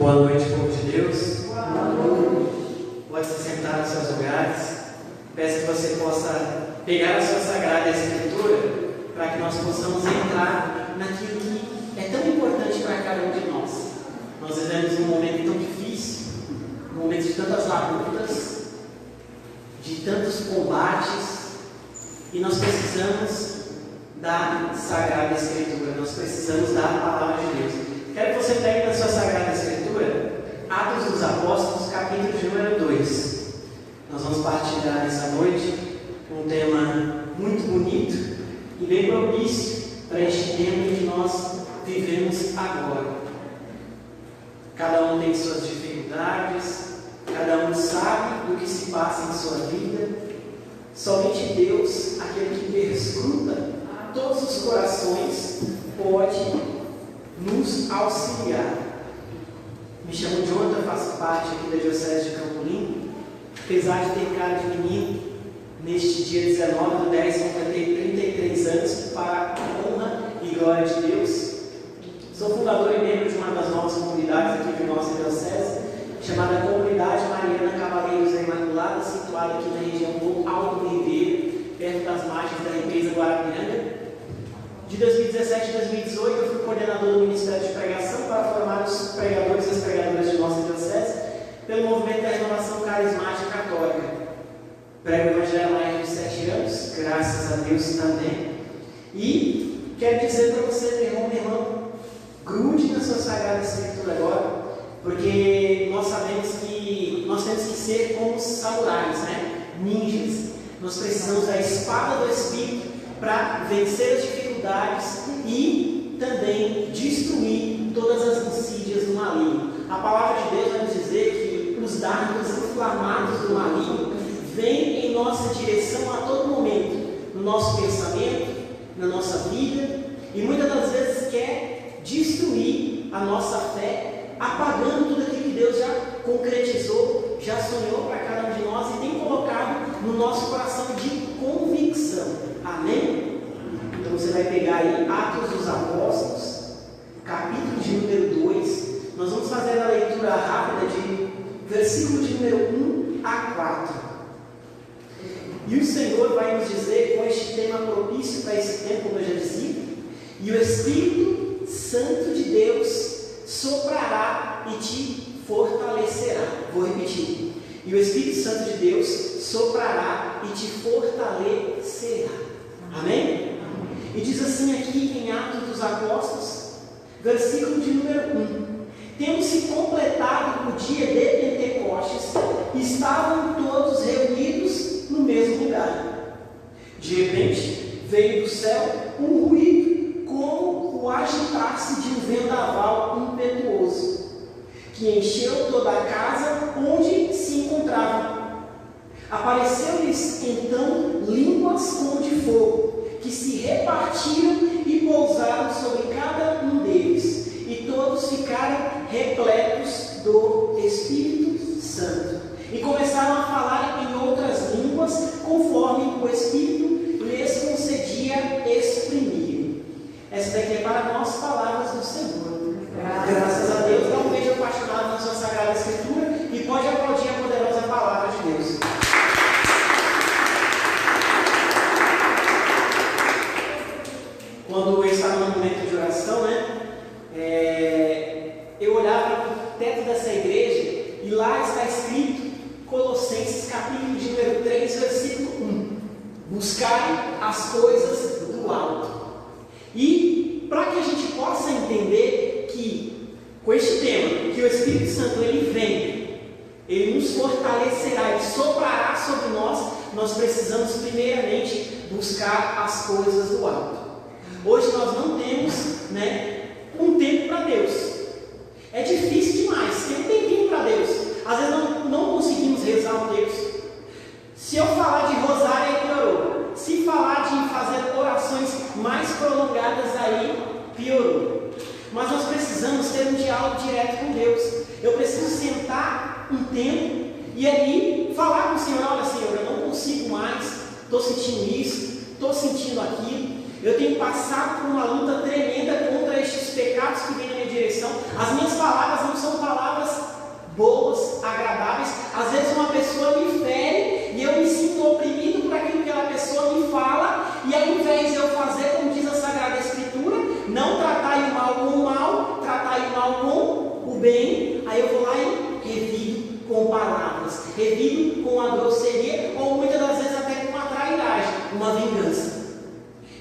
Boa noite, povo de Deus. Pode se sentar nos seus lugares. Peço que você possa pegar a sua Sagrada Escritura para que nós possamos entrar naquilo que é tão importante para cada um de nós. Nós vivemos um momento tão difícil, um momento de tantas labutas, de tantos combates, e nós precisamos da Sagrada Escritura, nós precisamos da Palavra de Deus. Quero que você pegue na sua Sagrada Escritura, Atos dos Apóstolos, capítulo de número 2. Nós vamos partilhar nessa noite um tema muito bonito e bem propício para este tempo que nós vivemos agora. Cada um tem suas dificuldades, cada um sabe do que se passa em sua vida. Somente Deus, aquele que perscruta todos os corações, pode nos auxiliar. Me chamo Jonathan, faço parte aqui da Diocese de Campo Limpo. Apesar de ter cara de menino, neste dia 19/10 completei 33 anos para a honra e glória de Deus. Sou fundador e membro de uma das novas comunidades aqui de nossa Diocese, chamada Comunidade Mariana Cavaleiros da Imaculada, situada aqui na região do Alto Ribeiro, perto das margens da Represa Guarapiranga. De 2017 a 2018, eu fui coordenador do Ministério de Pregação para formar os pregadores e as pregadoras de nossa Diocese pelo movimento da Renovação Carismática Católica. Prego o Evangelho há mais de 7 anos, graças a Deus também. E quero dizer para você, meu irmão, minha irmã, grude na sua Sagrada Escritura agora, porque nós sabemos que nós temos que ser como samurais, ninjas. Nós precisamos da espada do Espírito para vencer as dificuldades e também destruir todas as insídias do maligno. A palavra de Deus vai nos dizer que os dardos inflamados do maligno vêm em nossa direção a todo momento, no nosso pensamento, na nossa vida, e muitas das vezes quer destruir a nossa fé, apagando tudo aquilo que Deus já concretizou, já sonhou para cada um de nós e tem colocado no nosso coração de convicção. Amém? Então você vai pegar aí Atos dos Apóstolos, capítulo de número 2. Nós vamos fazer a leitura rápida de versículo de número 1 a 4. E o Senhor vai nos dizer, com este tema propício para esse tempo, como eu já dizia, e o Espírito Santo de Deus soprará e te fortalecerá. Vou repetir. E o Espírito Santo de Deus soprará e te fortalecerá. Amém? E diz assim aqui em Atos dos Apóstolos, versículo de número 1. Tendo-se completado o dia de Pentecostes, estavam todos reunidos no mesmo lugar. De repente, veio do céu um ruído, como o agitar-se de um vendaval impetuoso, que encheu toda a casa onde se encontravam. Apareceu-lhes então línguas como de fogo, que se repartiram e pousaram sobre cada um deles, e todos ficaram repletos do Espírito Santo, e começaram a falar em outras línguas, conforme o Espírito lhes concedia exprimir. Essa daqui é para nós palavras do Senhor. Graças a Deus. Dá um beijo apaixonado na sua Sagrada Escritura e pode aplaudir a poderosa palavra de Deus. Quando eu estava no momento de oração, eu olhava para o teto dessa igreja e lá está escrito Colossenses capítulo de número 3, versículo 1. Buscai as coisas do alto. E para que a gente possa entender que, com este tema, que o Espírito Santo ele vem, ele nos fortalecerá e soprará sobre nós, nós precisamos primeiramente buscar as coisas do alto. Hoje nós não temos um tempo para Deus. É difícil demais ter um tempinho para Deus. Às vezes não conseguimos rezar um texto. Se eu falar de rosário, aí piorou. Se falar de fazer orações mais prolongadas, aí piorou. Mas nós precisamos ter um diálogo direto com Deus. Eu preciso sentar um tempo e ali falar com o Senhor: olha, Senhor, eu não consigo mais, estou sentindo isso, estou sentindo aquilo. Eu tenho passado por uma luta tremenda contra estes pecados que vêm na minha direção. As minhas palavras não são palavras boas, agradáveis. Às vezes uma pessoa me fere e eu me sinto oprimido por aquilo que aquela pessoa me fala, e ao invés de eu fazer como diz a Sagrada Escritura, não tratar o mal com o mal, tratar o mal com o bem, aí eu vou lá e revido com palavras, revido com a grosseria, ou muitas das vezes até com uma trairagem, uma vingança.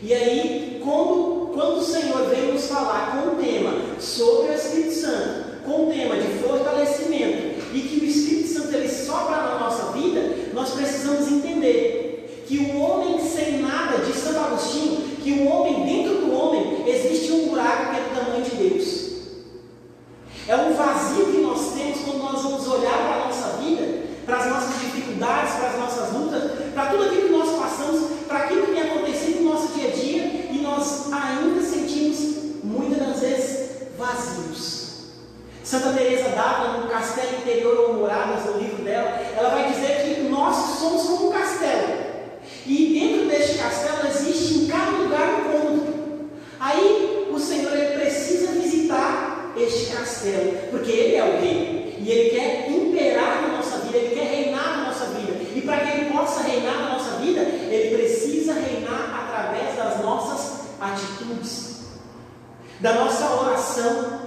E aí, quando o Senhor veio nos falar com um tema sobre o Espírito Santo, com um tema de fortalecimento, e que o Espírito Santo ele sopra na nossa vida, nós precisamos entender que o homem sem nada, diz Santo Agostinho, que o homem, dentro do homem, existe um buraco que é do tamanho de Deus. É um vazio que nós temos quando nós vamos olhar para a nossa vida, para as nossas dificuldades, para as nossas lutas, para tudo aquilo que nós passamos, para aquilo que tem acontecido no nosso dia a dia, e nós ainda sentimos, muitas das vezes, vazios. Santa Teresa d'Ávila, no Castelo Interior ou Moradas, no livro dela, ela vai dizer que nós somos como um castelo. E dentro deste castelo existe em cada lugar um cômodo. Aí o Senhor ele precisa visitar este castelo, porque Ele é o Rei. E Ele quer imperar na nossa vida, Ele quer reinar na nossa vida. E para que Ele possa reinar na nossa vida, Ele precisa reinar através das nossas atitudes, da nossa oração.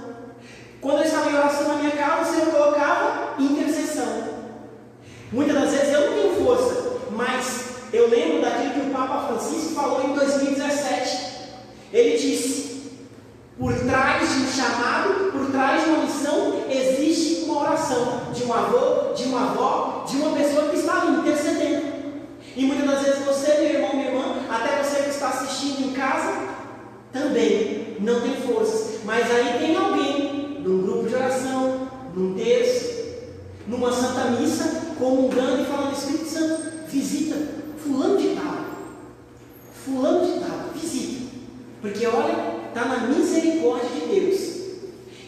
Quando eu estava em oração na minha casa, o Senhor colocava intercessão. Muitas das vezes eu não tenho força, mas eu lembro daquilo que o Papa Francisco falou em 2017. Ele disse: por trás de um chamado, por trás de uma missão, existe uma oração de um avô, de uma avó, de uma pessoa que está ali intercedendo. E muitas das vezes você, meu irmão, minha irmã, até você que está assistindo em casa, também não tem forças. Mas aí tem alguém, num grupo de oração, num terço, numa santa missa, comungando e falando: Espírito Santo, visita fulano de tal, visita, porque olha, está na misericórdia de Deus.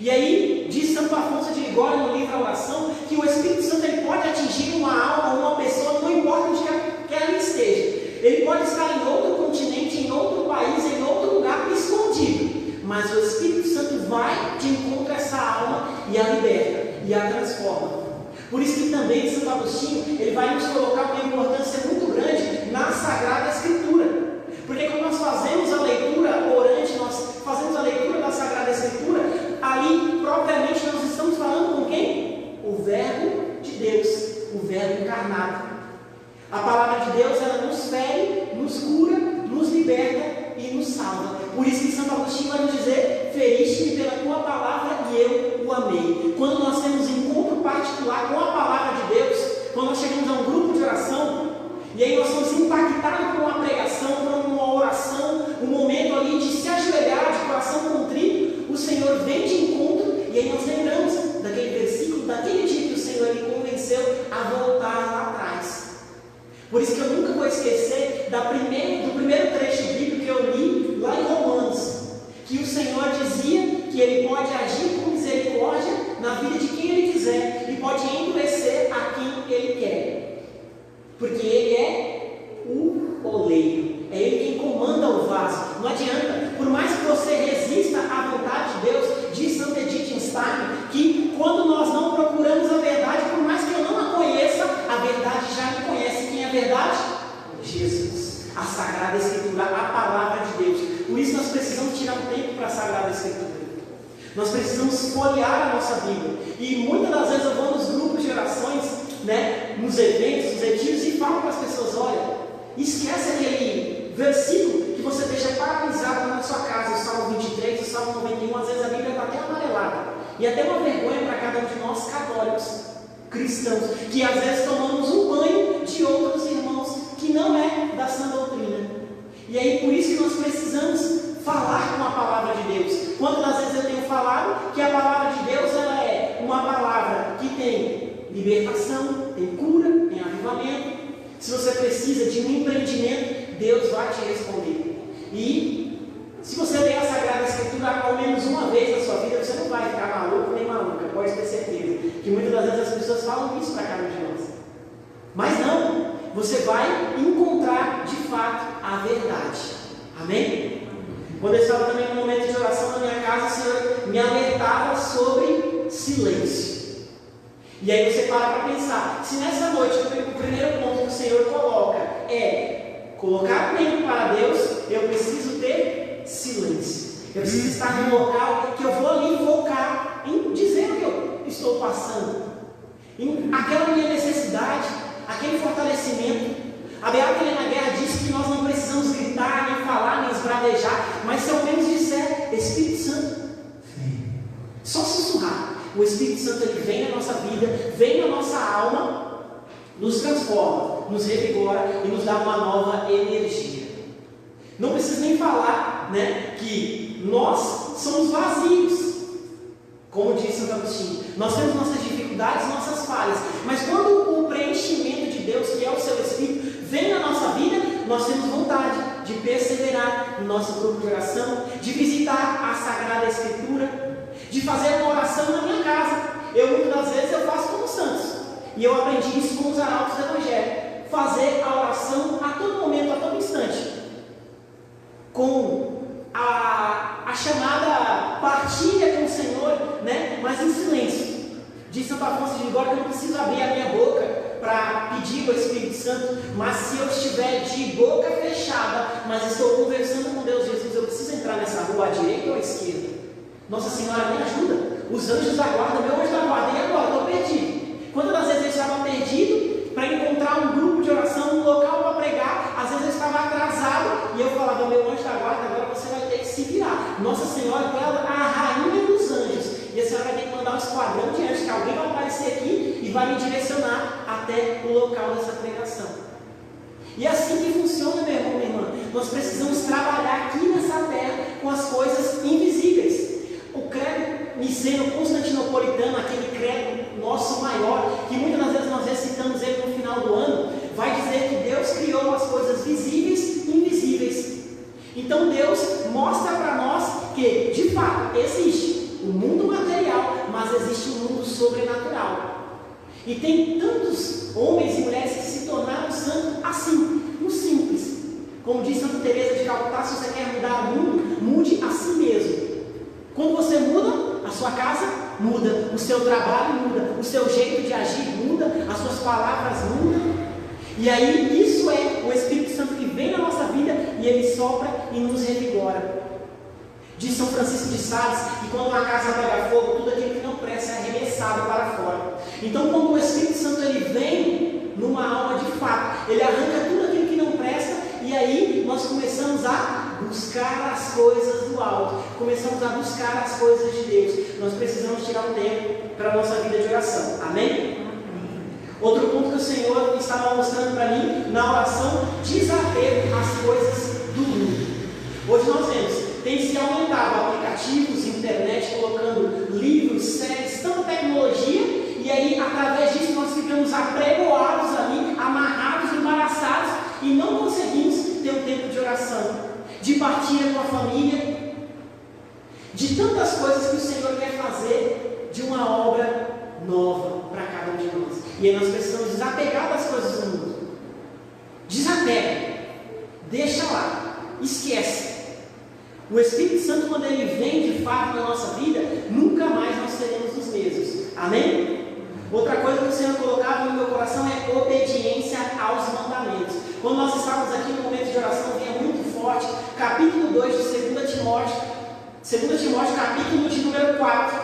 E aí diz Santo Afonso de Ligório no livro A Oração, que o Espírito Santo ele pode atingir uma alma, uma pessoa, não importa onde que ela esteja. Ele pode estar em outro continente, em outro país, em outro lugar, escondido, mas o Espírito Santo vai de encontro a essa alma e a liberta, e a transforma. Por isso que também Santo Agostinho ele vai nos colocar uma importância muito grande na Sagrada Escritura. Porque quando nós fazemos a leitura orante, nós fazemos a leitura da Sagrada Escritura, ali propriamente nós estamos falando com quem? O Verbo de Deus, o Verbo encarnado. A palavra de Deus ela nos fere, nos cura, nos liberta e nos salva. Por isso que Santo Agostinho vai nos dizer: feriste-me pela tua palavra e eu o amei. Quando nós temos encontro particular com a palavra de Deus, quando nós chegamos a um grupo de oração, e aí nós somos impactados por uma pregação, por uma oração, um momento ali de se ajoelhar, de coração contrito, o Senhor vem de encontro, e aí nós lembramos daquele versículo, daquele dia que o Senhor me convenceu a voltar lá atrás. Por isso que eu nunca vou esquecer do primeiro trecho bíblico que eu li lá em Romanos, que o Senhor dizia que Ele pode agir com misericórdia na vida de quem Ele quiser e pode endurecer a quem Ele quer, porque Ele é o oleiro, é Ele quem comanda o vaso. Não adianta, por mais que você resista à vontade de Deus, diz Santo Edith Stein, que quando nós não procuramos a verdade, por mais que eu não a conheça, a verdade já me conhece. Quem é a verdade? Jesus, a Sagrada Escritura, a Palavra de Deus. Por isso nós precisamos tirar um tempo para a Sagrada Escritura. Nós precisamos folhear a nossa Bíblia. E muitas das vezes eu vou nos grupos de orações, nos eventos, nos retiros, e falo para as pessoas: olha, esquece aquele versículo que você deixa paralisado na sua casa, o Salmo 23, o Salmo 91, às vezes a Bíblia está até amarelada. E até uma vergonha para cada um de nós católicos, cristãos, que às vezes tomamos um banho de outros irmãos que não é da sã doutrina. E aí por isso que nós precisamos falar com a palavra de Deus. Quantas vezes eu tenho falado que a palavra de Deus ela é uma palavra que tem libertação, tem cura, tem avivamento. Se você precisa de um empreendimento, Deus vai te responder. E se você ler a Sagrada Escritura ao menos uma vez na sua vida, você não vai ficar maluco nem maluca, pode ter certeza. Que muitas das vezes as pessoas falam isso para cada um de nós. Mas não, você vai encontrar de fato a verdade. Amém? Quando eu estava também no momento de oração na minha casa, o Senhor me alertava silêncio. E aí você para pensar, se nessa noite o primeiro ponto que o Senhor coloca é colocar tempo para Deus, eu preciso ter silêncio. Eu preciso estar num local que eu vou ali focar em dizer o que eu estou passando, em aquela minha necessidade, aquele fortalecimento. A Beata Helena Guerra disse que nós não precisamos gritar, nem falar, nem esbravejar, mas se ao menos disser Espírito Santo, só sussurrar. O Espírito Santo ele vem na nossa vida, vem na nossa alma, nos transforma, nos revigora e nos dá uma nova energia. Não preciso nem falar, né, que nós somos vazios, como diz Santo Agostinho. Nós temos nossas dificuldades, nossas falhas, mas quando o preenchimento de Deus, que é o seu Espírito, vem na nossa vida, nós temos vontade de perseverar no nosso grupo de oração, de visitar a Sagrada Escritura, de fazer uma oração na minha casa. Muitas das vezes eu faço como santos, e eu aprendi isso com os arautos do Evangelho, fazer a oração a todo momento, a todo instante, com a chamada partilha com o Senhor, né? Mas em silêncio. Diz Santo Afonso de Ligório que eu não preciso abrir a minha boca para pedir ao Espírito Santo, mas se eu estiver de boca fechada, mas estou conversando com Deus, Jesus, eu preciso entrar nessa rua à direita ou à esquerda? Nossa Senhora me ajuda. Os anjos da guarda, meu anjo da guarda, e agora? Estou perdido. Quantas vezes eu estava perdido para encontrar um grupo de oração, um local para pregar? Às vezes eu estava atrasado e eu falava, meu anjo da guarda, agora você vai ter que se virar. Nossa Senhora, ela é a rainha dos anjos. E a senhora vai ter que mandar um esquadrão de anjos, que alguém vai aparecer aqui e vai me direcionar até o local dessa pregação. E é assim que funciona, meu irmão, minha irmã. Nós precisamos trabalhar aqui nessa terra com as coisas invisíveis. O credo niceno-constantinopolitano, aquele credo nosso maior, que muitas das vezes nós recitamos ele no final do ano, vai dizer que Deus criou as coisas visíveis e invisíveis. Então Deus mostra para nós que, de fato, existe o mundo material, mas existe o mundo sobrenatural. E tem tantos homens e mulheres que se tornaram santos assim, no simples. Como diz Santa Teresa de Calcutá, se você quer mudar o mundo, mude a si mesmo. Quando você muda, a sua casa muda, o seu trabalho muda, o seu jeito de agir muda, as suas palavras mudam. E aí isso é o Espírito Santo que vem na nossa vida e ele sopra e nos revigora. Diz São Francisco de Sales que quando uma casa pega fogo, tudo aquilo que não presta é arremessado para fora. Então quando o Espírito Santo ele vem numa alma de fato, ele arranca tudo aquilo que não presta e aí nós começamos a buscar as coisas do alto, começamos a buscar as coisas de Deus. Nós precisamos tirar um tempo para a nossa vida de oração. Amém? Outro ponto que o Senhor estava mostrando para mim na oração, desapego às coisas do mundo. Hoje nós vemos, tem se aumentado aplicativos, internet, colocando livros, séries, tanta tecnologia, e aí através disso nós ficamos apregoados ali, amarrados, embaraçados, e não conseguimos ter um tempo de oração, de partilha com a família, de tantas coisas que o Senhor quer fazer, de uma obra nova para cada um de nós. E aí nós precisamos desapegar das coisas do mundo. Desapega, deixa lá, esquece. O Espírito Santo, quando ele vem de fato na nossa vida, nunca mais nós seremos os mesmos. Amém? Outra coisa que o Senhor colocava no meu coração é obediência aos mandamentos. Quando nós estávamos aqui no momento de oração, vinha muito forte, capítulo 2 de 2 Timóteo, capítulo de número 4,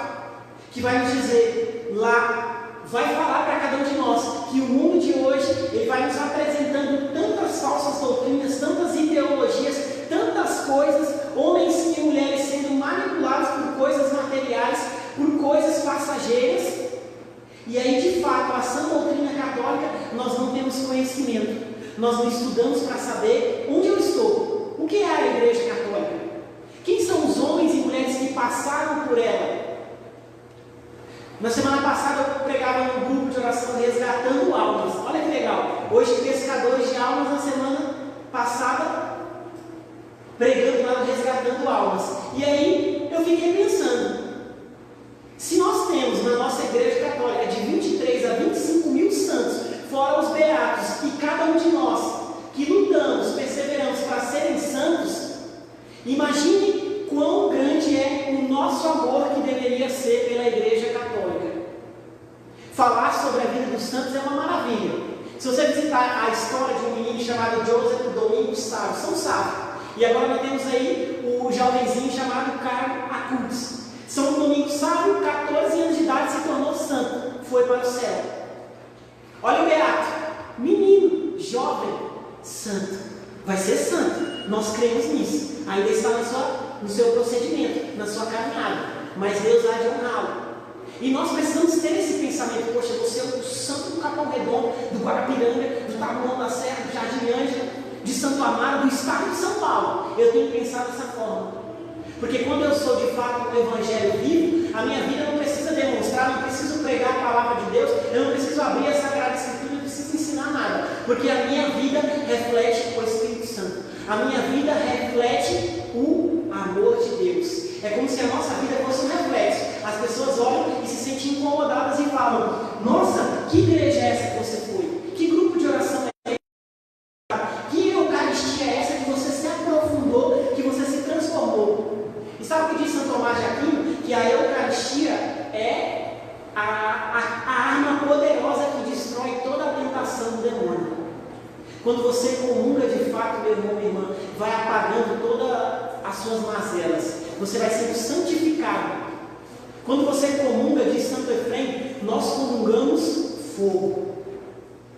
que vai nos dizer lá, vai falar para cada um de nós, que o mundo de hoje, ele vai nos apresentando tantas falsas doutrinas, tantas ideologias, tantas coisas, homens e mulheres sendo manipulados por coisas materiais, por coisas passageiras. E aí, de fato, a sã doutrina católica, nós não temos conhecimento. Nós não estudamos para saber onde eu estou. O que é a Igreja Católica? Quem são os homens e mulheres que passaram por ela? Na semana passada eu pregava num grupo de oração resgatando almas. Olha que legal. Hoje, pescadores de almas, na semana passada, pregando lá, resgatando almas. E aí eu fiquei pensando, se nós temos na nossa Igreja Católica de 23 a 25 mil santos, fora os beatos, e cada um de nós que lutamos, perseveramos para serem santos, imagine quão grande é o nosso amor que deveria ser pela Igreja Católica. Falar sobre a vida dos santos é uma maravilha. Se você visitar a história de um menino chamado Joseph Domingos Savio, São Savio, e agora nós temos aí o jovenzinho chamado Carlo Acutis. São Domingos Savio, 14 anos de idade, se tornou santo, foi para o céu. Olha o Beato, menino, jovem, santo, vai ser santo, nós cremos nisso, ainda está no seu procedimento, na sua caminhada, mas Deus há de honrá-lo. E nós precisamos ter esse pensamento: poxa, você é o santo do Capão Redondo, do Guarapiranga, do Taboão da Serra, do Jardim Ângela, de Santo Amaro, do estado de São Paulo. Eu tenho que pensar dessa forma, porque quando eu sou de fato um evangelho vivo, a minha vida não precisa demonstrar, não preciso pregar a palavra de Deus, eu não preciso abrir a Sagrada Escritura, não preciso ensinar nada, porque a minha vida reflete o Espírito Santo, a minha vida reflete o amor de Deus. É como se a nossa vida fosse um reflexo. As pessoas olham e se sentem incomodadas e falam: nossa, que igreja é essa que você foi? Que grupo de oração é essa? Que Eucaristia é essa que você se aprofundou, que você se transformou? E sabe o que diz Santo Tomás de Aquino? Que a Eucaristia é a arma poderosa que destrói toda a tentação do demônio. Quando você comunga de fato, meu irmão, minha irmã, vai apagando todas as suas mazelas. Você vai sendo santificado. Quando você comunga, diz Santo Efrem, nós comungamos fogo.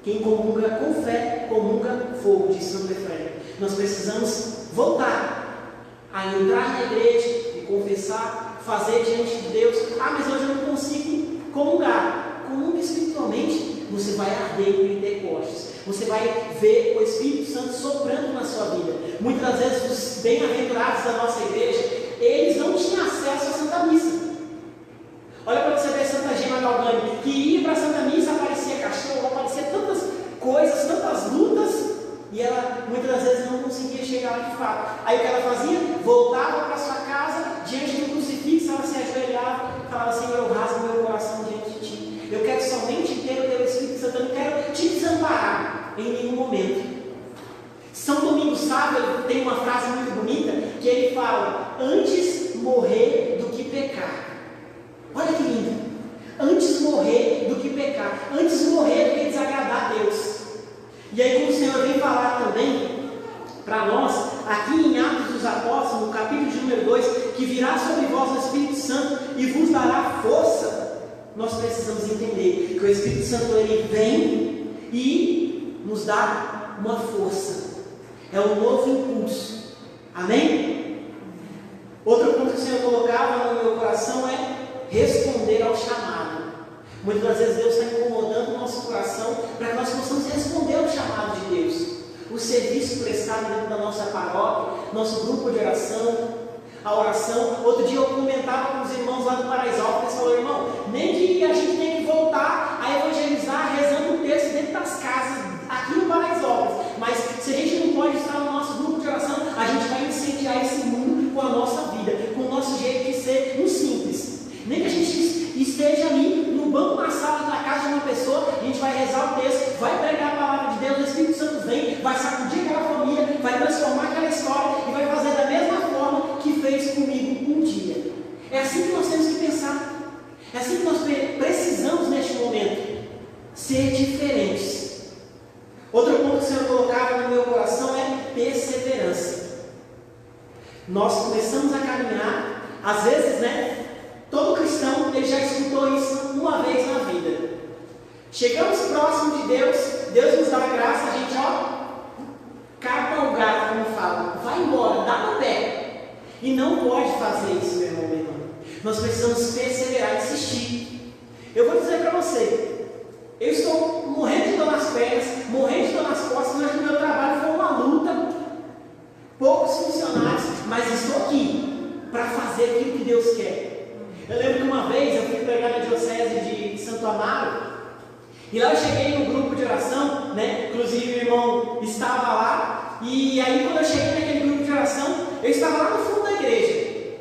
Quem comunga com fé, comunga fogo, diz Santo Efrem. Nós precisamos voltar a entrar na igreja e confessar, fazer diante de Deus. Ah, mas hoje eu não consigo comungar. Comunga espiritualmente, você vai arder em Pentecostes. Você vai ver o Espírito Santo soprando na sua vida. Muitas das vezes os bem-aventurados da nossa igreja, eles não tinham acesso à Santa Missa. Olha para você ver Santa Gema Galgani, que ia para a Santa Missa, aparecia cachorro, aparecia tantas coisas, tantas lutas, e ela muitas das vezes não conseguia chegar lá de fato. Aí o que ela fazia? Voltava para sua casa, diante do crucifixo, ela se ajoelhava e falava: Senhor, eu rasgo meu coração diante de Ti. Eu quero somente ter o Teu Espírito Santo, eu não quero Te desamparar em nenhum momento. São Domingos Savio tem uma frase muito bonita, que ele fala: antes morrer do que pecar. Olha que lindo! Antes morrer do que pecar, antes morrer do que desagradar a Deus. E aí, como o Senhor vem falar também para nós, aqui em Atos dos Apóstolos, no capítulo de número 2, que virá sobre vós o Espírito Santo e vos dará força, nós precisamos entender que o Espírito Santo ele vem e nos dá uma força. É um novo impulso. Amém? Outro ponto que o Senhor colocava no meu coração é responder ao chamado. Muitas das vezes Deus está incomodando o nosso coração para que nós possamos responder ao chamado de Deus. O serviço prestado dentro da nossa paróquia, nosso grupo de oração, a oração. Outro dia eu comentava com os irmãos lá do Paraisópolis, eles falaram: irmão, nem que a gente tenha que voltar a evangelizar rezando o texto dentro das casas, aqui no Paraisópolis, mas se a gente não pode estar no nosso grupo de oração, a gente vai incendiar esse mundo com a nossa vida, com o nosso jeito de ser um simples. Nem que a gente esteja ali no banco, na sala da casa de uma pessoa, a gente vai rezar o texto, vai pregar a palavra de Deus, o Espírito Santo vem, vai sacudir aquela família, vai transformar aquela história e vai fazer da mesma forma que fez comigo um dia. É assim que nós temos que pensar. É assim que nós precisamos neste momento ser diferentes. Outro ponto que o Senhor colocava no meu coração é perseverança. Nós começamos a caminhar, às vezes, todo cristão ele já escutou isso uma vez na vida. Chegamos próximo de Deus, Deus nos dá a graça, a gente capa o gato, como fala, vai embora, dá no pé. E não pode fazer isso, meu irmão, minha irmã. Nós precisamos perseverar, insistir. Eu vou dizer para você, eu estou morrendo de dor nas pernas, morrendo de dor nas costas, mas o meu trabalho foi uma luta, poucos funcionários, mas estou aqui para fazer aquilo que Deus quer. Eu lembro que uma vez eu fui pregar na diocese de Santo Amaro, e lá eu cheguei no grupo de oração, inclusive o irmão estava lá, e aí quando eu cheguei naquele grupo de oração, eu estava lá no fundo da igreja,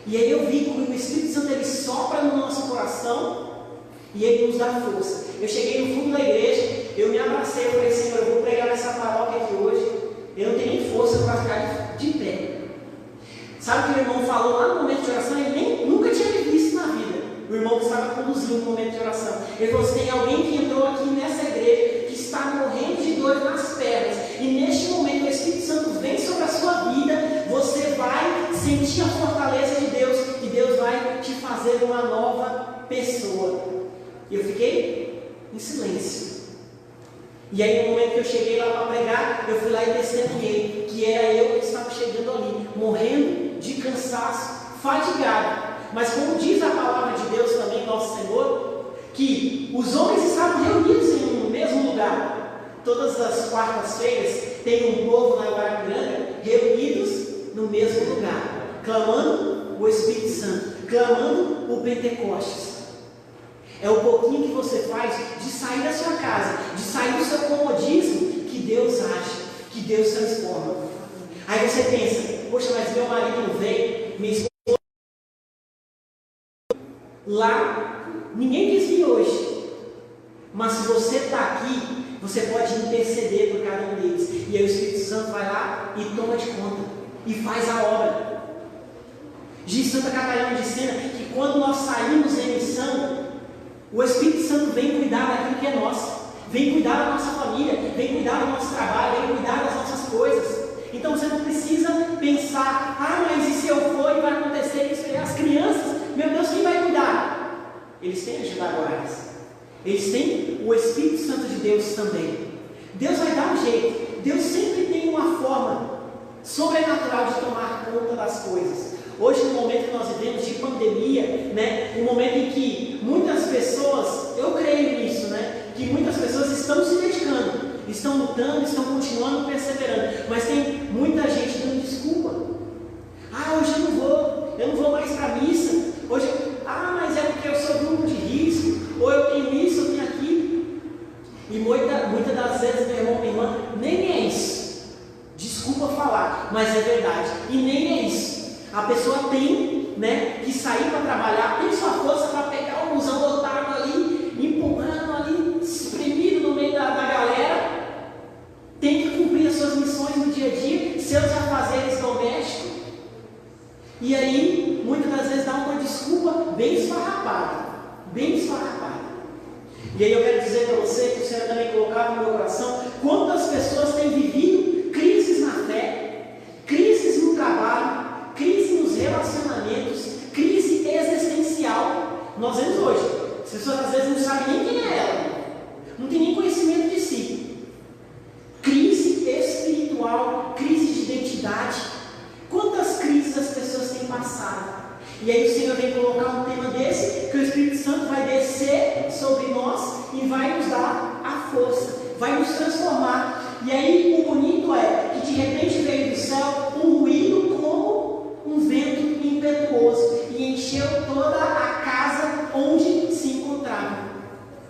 e aí eu vi que o Espírito Santo ele sopra no nosso coração, e ele nos dá força. Eu cheguei no fundo da igreja, eu me abracei, eu falei: Senhor, eu vou pregar nessa paróquia aqui hoje, eu não tenho nem força para ficar de pé. Sabe o que o irmão falou lá no momento de oração? Ele nunca tinha visto isso na vida. O irmão que estava conduzindo o momento de oração. Ele falou assim: tem alguém que entrou aqui nessa igreja que está morrendo de dor nas pernas, e neste momento o Espírito Santo vem sobre a sua vida, você vai sentir a fortaleza de Deus, e Deus vai te fazer uma nova pessoa. E eu fiquei em silêncio. E aí no momento que eu cheguei lá para pregar, eu fui lá e testemunhei que era eu que estava chegando ali, morrendo de cansaço, fatigado. Mas como diz a palavra de Deus também, nosso Senhor, que os homens estavam reunidos em um mesmo lugar. Todas as quartas-feiras tem um povo na Guarapiranga reunidos no mesmo lugar, clamando o Espírito Santo, clamando o Pentecostes. É o pouquinho que você faz de sair da sua casa, de sair do seu comodismo, que Deus age, que Deus transforma. Aí você pensa: poxa, mas meu marido não veio, minha esposa lá, ninguém quis vir hoje. Mas se você está aqui, você pode interceder por cada um deles. E aí o Espírito Santo vai lá e toma de conta, e faz a obra. Diz Santa Catarina de Sena que quando nós saímos em missão, o Espírito Santo vem cuidar daquilo que é nosso, vem cuidar da nossa família, vem cuidar do nosso trabalho, vem cuidar das nossas coisas. Então você não precisa pensar: ah, mas e se eu for e vai acontecer isso? As crianças, meu Deus, quem vai cuidar? Eles têm ajudadoras, eles têm o Espírito Santo de Deus também. Deus vai dar um jeito, Deus sempre tem uma forma sobrenatural de tomar conta das coisas. Hoje, no momento que nós vivemos de pandemia, né, um momento em que muitas pessoas, eu creio nisso, né, que muitas pessoas estão se dedicando, estão lutando, estão continuando perseverando, mas tem muita gente dando desculpa. Ah, hoje eu não vou mais para a missa. Hoje, mas é porque eu sou grupo de risco, ou eu tenho isso, eu tenho aquilo. E muitas das vezes, meu irmão, minha irmã, nem é isso. Desculpa falar, mas é verdade. E nem é isso. A pessoa tem, né, que sair para trabalhar, tem sua força para pegar o busão lotado ali, empurrando ali, espremido no meio da galera, tem que cumprir as suas missões no dia a dia, seus afazeres domésticos, e aí, muitas das vezes dá uma desculpa bem esfarrapada, bem esfarrapada. E aí eu quero dizer para você, que o Senhor também colocava no meu coração, quantas pessoas têm vivido crises na fé, crises no trabalho, crise nos relacionamentos, crise existencial. Nós vemos hoje, as pessoas às vezes não sabem nem quem é ela, não tem nem conhecimento de si. Crise espiritual, crise de identidade. Quantas crises as pessoas têm passado? E aí o Senhor vem colocar um tema desse, que o Espírito Santo vai descer sobre nós e vai nos dar a força, vai nos transformar. E aí o bonito é que de repente veio do céu um ruído como um vento impetuoso e encheu toda a casa onde se encontravam.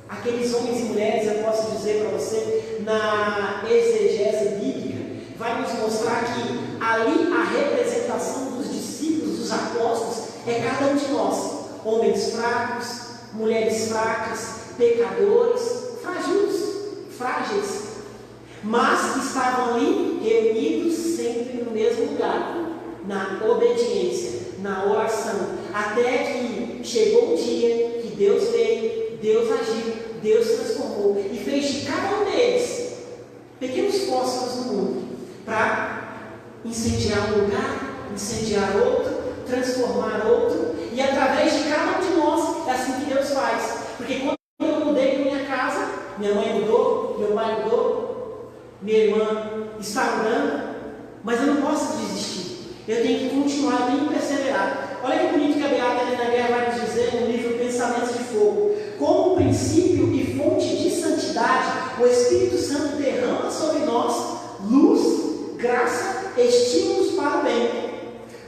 Aqueles homens e mulheres, eu posso dizer para você, na exegese bíblica, vai nos mostrar que ali a representação dos discípulos, dos apóstolos, é cada um de nós. Homens fracos, mulheres fracas, pecadores, frágeis, mas que estavam ali reunidos sempre no mesmo lugar, na obediência, na oração, até que chegou o dia que Deus veio, Deus agiu, Deus transformou e fez de cada um deles pequenos fósforos no mundo para incendiar um lugar, incendiar outro, transformar outro, e através de cada um de nós é assim que Deus faz. Porque quando eu mudei para minha casa, minha mãe mudou, meu pai mudou, minha irmã está mudando, mas eu não posso desistir. Eu tenho que continuar, eu tenho que perseverar. Olha que bonito que a Beata Helena Guerra vai nos dizer no livro Pensamentos de Fogo. Como princípio e fonte de santidade, o Espírito Santo derrama sobre nós luz, graça, estímulos para o bem,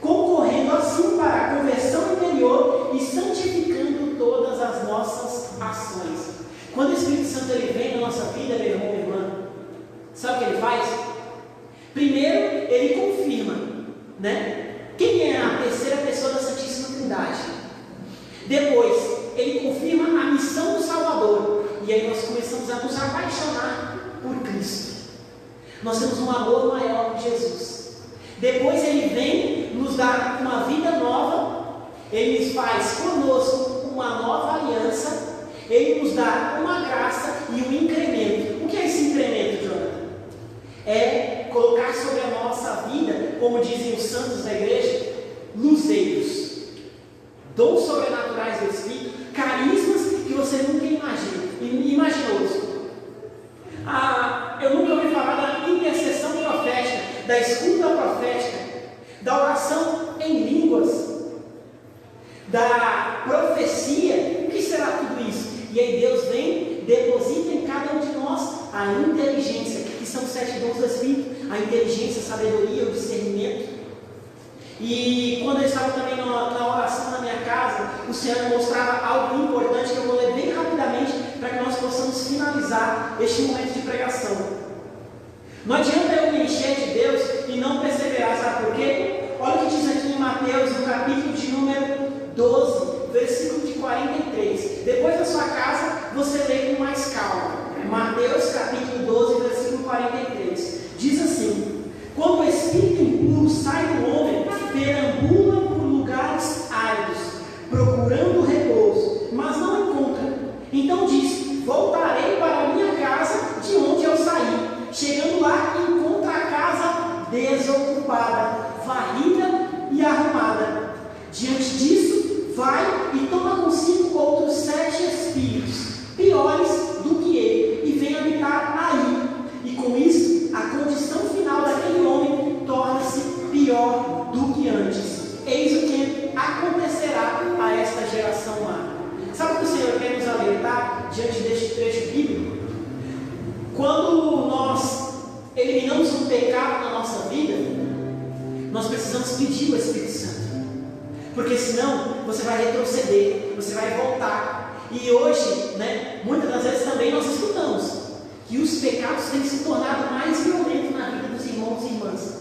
concorrendo assim para a conversão interior e santificando todas as nossas ações. Quando o Espírito Santo ele vem na nossa vida, meu irmão, minha irmã, sabe o que ele faz? Primeiro, ele confirma, né? Quem é a terceira pessoa da Santíssima Trindade? Depois, ele confirma a missão do Salvador. E aí nós começamos a nos apaixonar por Cristo. Nós temos um amor maior por Jesus. Depois ele vem nos dar uma vida nova. Ele faz conosco uma nova aliança. Ele nos dá uma graça e um incremento. O que é esse incremento, Jonathan? É colocar sobre a nossa vida, como dizem os santos da igreja, luzeiros, dons sobrenaturais do Espírito, carismas que você nunca imaginou. Eu nunca ouvi falar da intercessão profética, da escuta profética, da oração em línguas, da profecia. O que será tudo isso? E aí Deus vem, deposita em cada um de nós a inteligência, que são os 7 dons do Espírito, a inteligência, a sabedoria, o discernimento. E quando eu estava também na oração na minha casa, o Senhor mostrava algo importante que eu vou ler bem rapidamente para que nós possamos finalizar este momento de pregação. Não adianta eu me encher de Deus e não perseverar, sabe por quê? Olha o que diz aqui em Mateus, no capítulo de número 12, versículo de 43. Depois da sua casa, você lê com mais calma. Mateus capítulo 12, versículo 43. Diz assim: quando o espírito impuro sai do homem, perambula por lugares áridos, procurando repouso, mas não encontra. Então diz: voltarei para a minha casa de onde eu saí. Chegando lá, encontra a casa desocupada, varrida e arrumada. Diante disso, vai e toma consigo outros 7 espíritos, piores do que ele, e vem habitar aí. E com isso, a condição final daquele homem torna-se pior do que antes. Eis o que acontecerá a esta geração má. Sabe o que o Senhor quer nos alertar diante deste trecho bíblico? Quando nós eliminamos o pecado na nossa vida, nós precisamos pedir o Espírito Santo. Porque senão você vai retroceder, você vai voltar. E hoje, muitas das vezes também nós escutamos que os pecados têm se tornado mais violentos na vida dos irmãos e irmãs.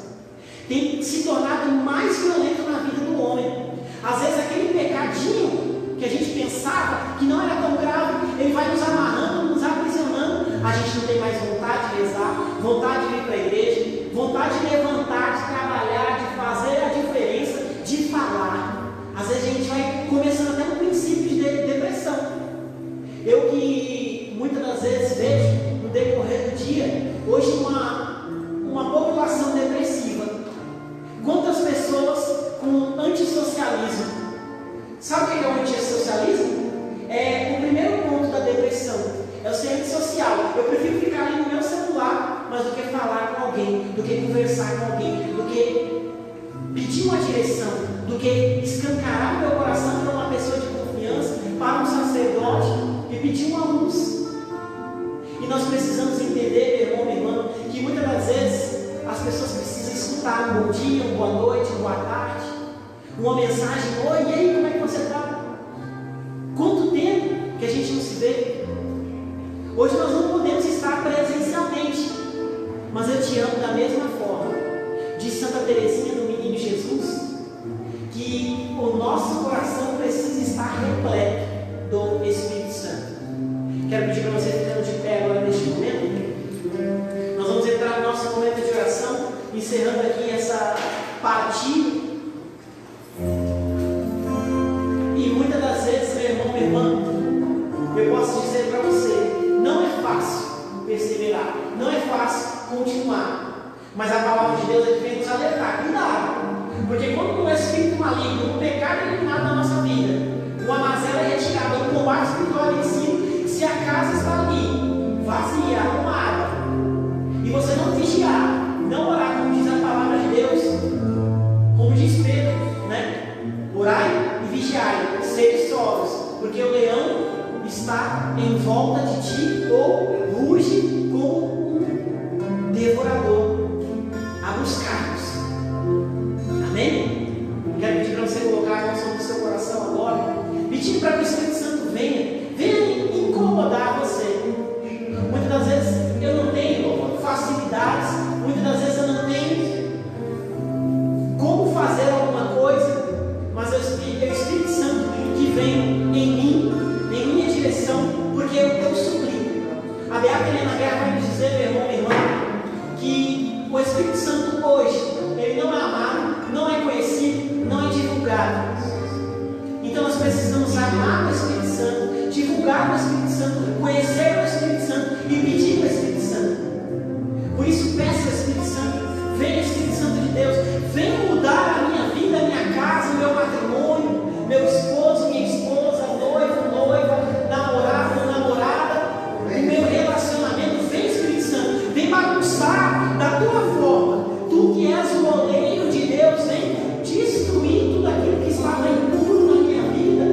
Tem se tornado mais violento na vida do homem. Às vezes aquele pecadinho que a gente pensava que não era tão grave, ele vai nos amarrando, nos aprisionando. A gente não tem mais vontade de rezar, vontade de ir para a igreja, vontade de levantar, de trabalhar, de fazer a diferença, de falar. Às vezes a gente vai começando até um princípio de depressão. Eu que muitas das vezes vejo no decorrer do dia, hoje uma população depressiva. Quantas pessoas com antissocialismo? Sabe o que é o antissocialismo? É o primeiro ponto da depressão. É o ser antissocial. Eu prefiro ficar ali no meu celular, mas do que falar com alguém, do que conversar com alguém, do que pedir uma direção, do que escancarar o meu coração para uma pessoa de confiança, para um sacerdote e pedir uma luz. E nós precisamos entender, meu irmão, minha irmã, que muitas das vezes as pessoas precisam escutar um bom dia, uma boa noite, uma boa tarde, uma mensagem: oi, e aí, como é que você está? Quanto tempo que a gente não se vê? Hoje nós não podemos estar presencialmente, mas eu te amo da mesma forma. Diz Santa Teresinha do Menino Jesus que o nosso coração precisa estar repleto do Espírito Santo. Quero pedir para você ficando de pé agora neste momento. Nós vamos entrar no nosso momento de oração, encerrando aqui essa partida. E muitas das vezes, meu irmão, minha irmã, eu posso dizer para você, não é fácil perseverar, não é fácil continuar, mas a palavra de Deus é que vem nos alertar: cuidado, porque quando o espírito maligno, o pecado é eliminado na nossa vida, uma mazela é retirada, o combate espiritual em si, se a casa está ali, vazia, arrumada, e você não vigiar, não orar, como diz a palavra de Deus, como diz Pedro, orai e vigiai, sede sóbrios, porque o leão está em volta de ti, ou ruge como um devorador, a buscar-nos. Amém? Quero pedir para você colocar a oração no seu coração agora, pedindo para que o Espírito Santo venha incomodar você. Muitas das vezes eu não tenho facilidades, muitas das vezes eu não tenho como fazer alguma coisa, mas é o Espírito Santo que vem em mim, em minha direção, porque eu suplico. A Beata Helena Guerra vai nos dizer, meu irmão, minha irmã, que o Espírito Santo hoje, ele não é amado, não é conhecido, não é divulgado. Então nós precisamos amar o Espírito Santo, divulgar o Espírito Santo, conhecer o Espírito Santo e pedir o Espírito Santo. Por isso, peça ao Espírito Santo, venha Espírito Santo de Deus, venha mudar a minha vida, a minha casa, o meu matrimônio, meu esposo, minha esposa, noivo, noiva, namorado, namorada, o meu relacionamento. Vem Espírito Santo, vem bagunçar da tua forma. Tu que és o oleiro de Deus, vem destruir tudo aquilo que estava impuro na minha vida,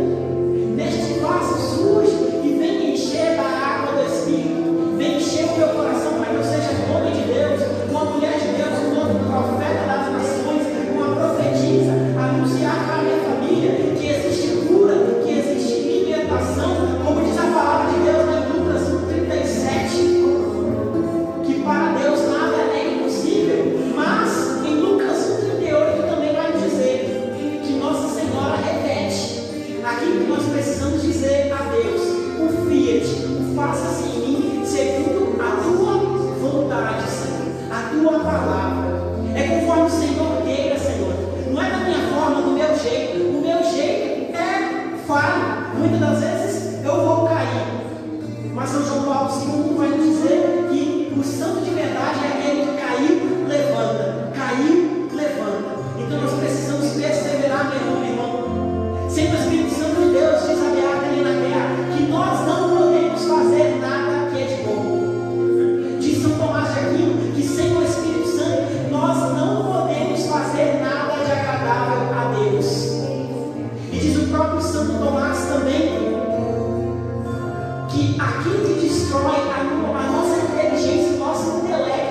neste vaso sujo, e vem encher da água do Espírito, vem encher o meu coração para que eu seja um homem de Deus, uma mulher de Deus, um homem profeta das nações, uma profetisa, anunciar para a minha família que existe cura, que existe libertação, como diz a palavra de Deus lá em Lucas 1,37, que para Deus nada é impossível. Mas em Lucas 1,38 também vai dizer que Nossa Senhora repete aquilo que nós precisamos dizer a Deus: o fiat, o faça-se em mim segundo a tua vontade, Senhor, a tua palavra. É conforme o Senhor queira, Senhor. Não é da minha forma, do meu jeito. O meu jeito é falho. Muitas das vezes eu vou cair. Mas São João Paulo II vai nos dizer que o santo de verdade é aquele que caiu, levanta. Caiu, levanta. Então nós precisamos perseverar, meu irmão. Sempre o Espírito Santo de Deus diz a Beata Helena Guerra que nós não podemos fazer nada que é de bom. Diz São Tomás de Aquino que sem o Espírito Santo nós não podemos fazer nada de agradável a Deus. E diz o próprio Santo Tomás também que aquilo que destrói a nossa inteligência, o nosso intelecto,